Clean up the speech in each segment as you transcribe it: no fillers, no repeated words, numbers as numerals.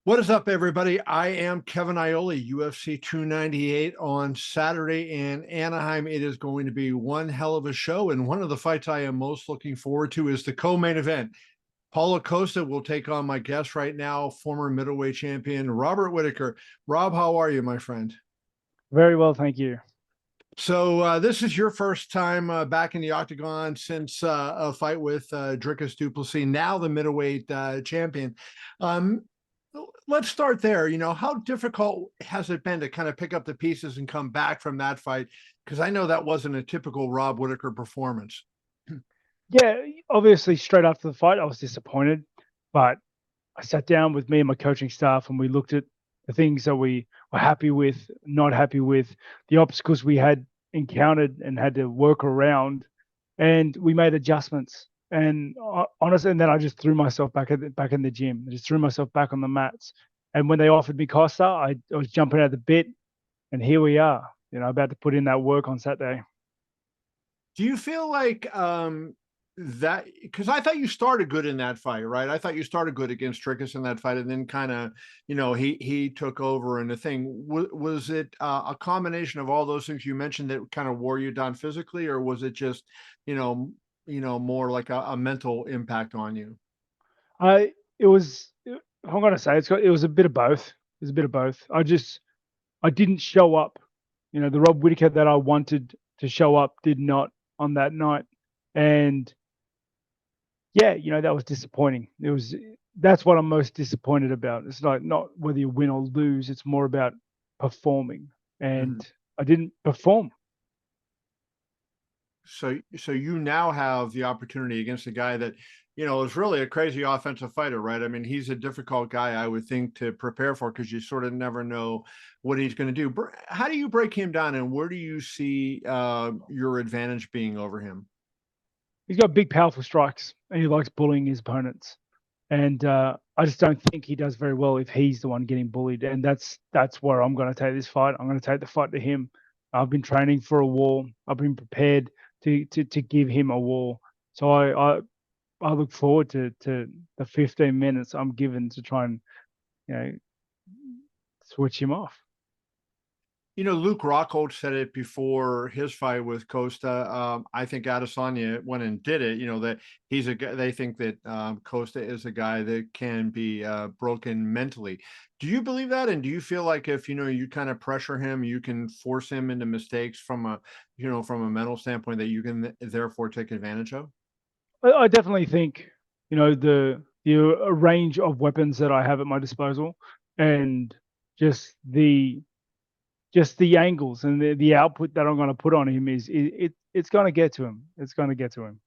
What is up, everybody? I am Kevin Iole, UFC 298 on Saturday in Anaheim. It is going to be one hell of a show, and one of the fights I am most looking forward to is the co-main event. Paulo Costa will take on my guest right now, former middleweight champion Robert Whittaker. Rob, how are you, my friend? Very well, thank you. So this is your first time back in the octagon since a fight with Dricus du Plessis, now the middleweight champion. Um, let's start there. How difficult has it been to kind of pick up the pieces and come back from that fight? Because I know that wasn't a typical Rob Whittaker performance. Yeah, obviously, straight after the fight, I was disappointed, but I sat down with me and my coaching staff, and we looked at the things that we were happy with, not happy with, the obstacles we had encountered and had to work around, and we made adjustments. And honestly, and then I just threw myself back in the gym. I just threw myself back on the mats. And when they offered me Costa, I was jumping at the bit, and here we are. About to put in that work on Saturday. Do you feel like that, because I thought you started good in that fight, right? I thought you started good against Trickus in that fight, and then kind of, he took over. And the thing was it a combination of all those things you mentioned that kind of wore you down physically, or was it just, you know, more like a mental impact on you? I it was I'm gonna say it was a bit of both. It was a bit of both. I didn't show up. The Rob Whittaker that I wanted to show up did not on that night. And yeah, that was disappointing. That's what I'm most disappointed about. It's like not whether you win or lose, it's more about performing. Mhm. And I didn't perform. So you now have the opportunity against a guy that, is really a crazy offensive fighter, right? I mean, he's a difficult guy, I would think, to prepare for, because you sort of never know what he's going to do. How do you break him down, and where do you see your advantage being over him? He's got big, powerful strikes, and he likes bullying his opponents. And I just don't think he does very well if he's the one getting bullied. And that's where I'm going to take this fight. I'm going to take the fight to him. I've been training for a war. I've been prepared to give him a war. So I look forward to the 15 minutes I'm given to try and you know switch him off. Luke Rockhold said it before his fight with Costa. I think Adesanya went and did it. That he's a guy. They think that Costa is a guy that can be broken mentally. Do you believe that? And do you feel like if you kind of pressure him, you can force him into mistakes from a mental standpoint that you can therefore take advantage of? I definitely think the range of weapons that I have at my disposal, and just the just the angles and the output that I'm going to put on him it's going to get to him. It's going to get to him.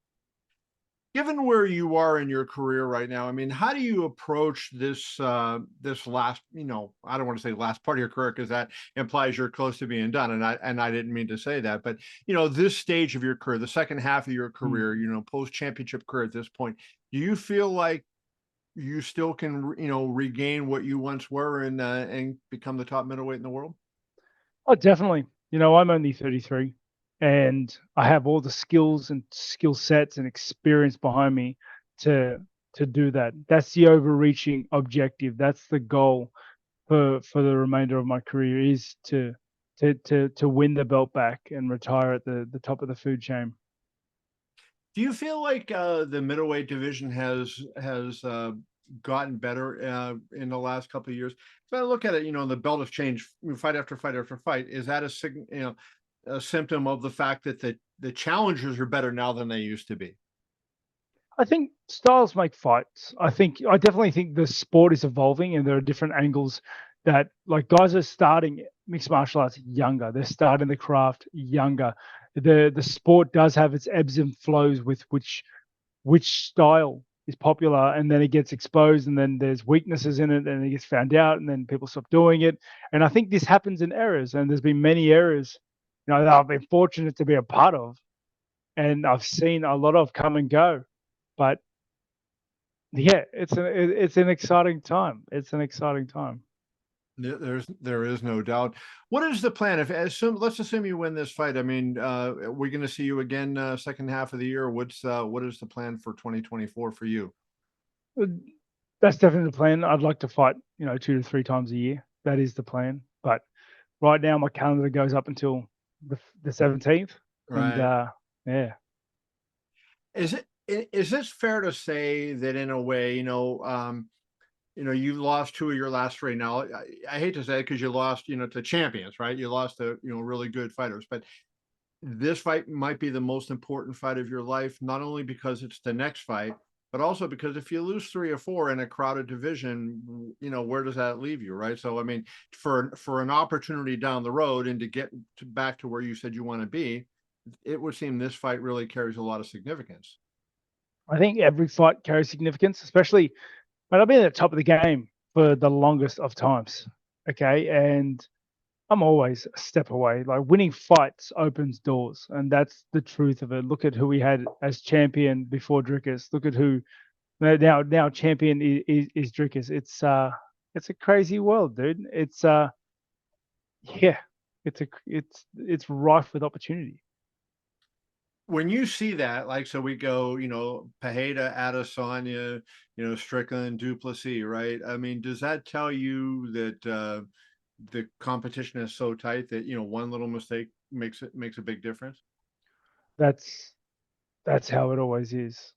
Given where you are in your career right now, I mean, how do you approach this last, I don't want to say last part of your career, because that implies you're close to being done. And I didn't mean to say that, but this stage of your career, the second half of your Mm. career, post championship career at this point, do you feel like you still can, regain what you once were and become the top middleweight in the world? Oh, definitely. I'm only 33, and I have all the skills and skill sets and experience behind me to do that. That's the overreaching objective. That's the goal for the remainder of my career, is to win the belt back and retire at the top of the food chain. Do you feel like the middleweight division has gotten better in the last couple of years? So I look at it, the belt has changed fight after fight after fight. Is that a symptom of the fact that the challengers are better now than they used to be? I think styles make fights. I definitely think the sport is evolving, and there are different angles that, like, guys are starting mixed martial arts younger. They're starting the craft younger. The sport does have its ebbs and flows with which style is popular, and then it gets exposed, and then there's weaknesses in it, and it gets found out, and then people stop doing it. And I think this happens in eras, and there's been many eras, that I've been fortunate to be a part of, and I've seen a lot of come and go. But yeah, it's an exciting time. It's an exciting time. There is no doubt. What is the plan? If let's assume you win this fight. I mean, we're going to see you again second half of the year. What is the plan for 2024 for you? that's definitely the plan. I'd like to fight, 2 to 3 times a year. That is the plan. But right now, my calendar goes up until the 17th, and Right. yeah. Is this fair to say that in a way, you lost two of your last three. Now, I hate to say it because you lost, to champions, right? You lost to, really good fighters, but this fight might be the most important fight of your life, not only because it's the next fight, but also because if you lose three or four in a crowded division, where does that leave you, right? So, I mean, for an opportunity down the road and to get back to where you said you want to be, it would seem this fight really carries a lot of significance. I think every fight carries significance, especially, but I've been at the top of the game for the longest of times. Okay. And I'm always a step away. Like, winning fights opens doors, and that's the truth of it. Look at who we had as champion before Dricus. Look at who now champion is Dricus. It's a crazy world, dude. Yeah, it's rife with opportunity. When you see that, like, so we go, Pajeda, Adesanya, Strickland, du Plessis, right? I mean, does that tell you that the competition is so tight that one little mistake makes a big difference? That's that's how it always is,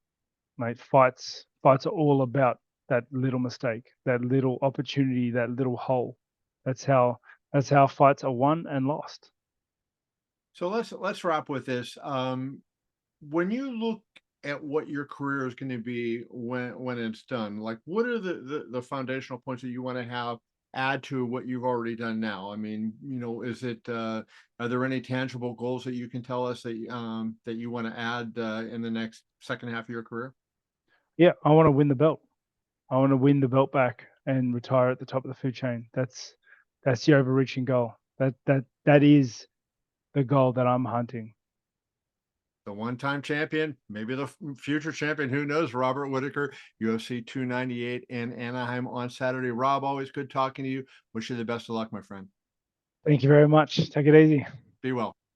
mate. Fights are all about that little mistake, that little opportunity, that little hole. That's how that's how fights are won and lost. So let's wrap with this. When you look at what your career is going to be when it's done, like, what are the foundational points that you want to have add to what you've already done now? I mean, is it are there any tangible goals that you can tell us that you want to add in the next second half of your career? Yeah, I want to win the belt. I want to win the belt back and retire at the top of the food chain. That's the overreaching goal. That is the goal that I'm hunting. The one-time champion, maybe the future champion, who knows? Robert Whittaker, UFC 298 in Anaheim on Saturday. Rob, always good talking to you. Wish you the best of luck, my friend. Thank you very much. Take it easy. Be well.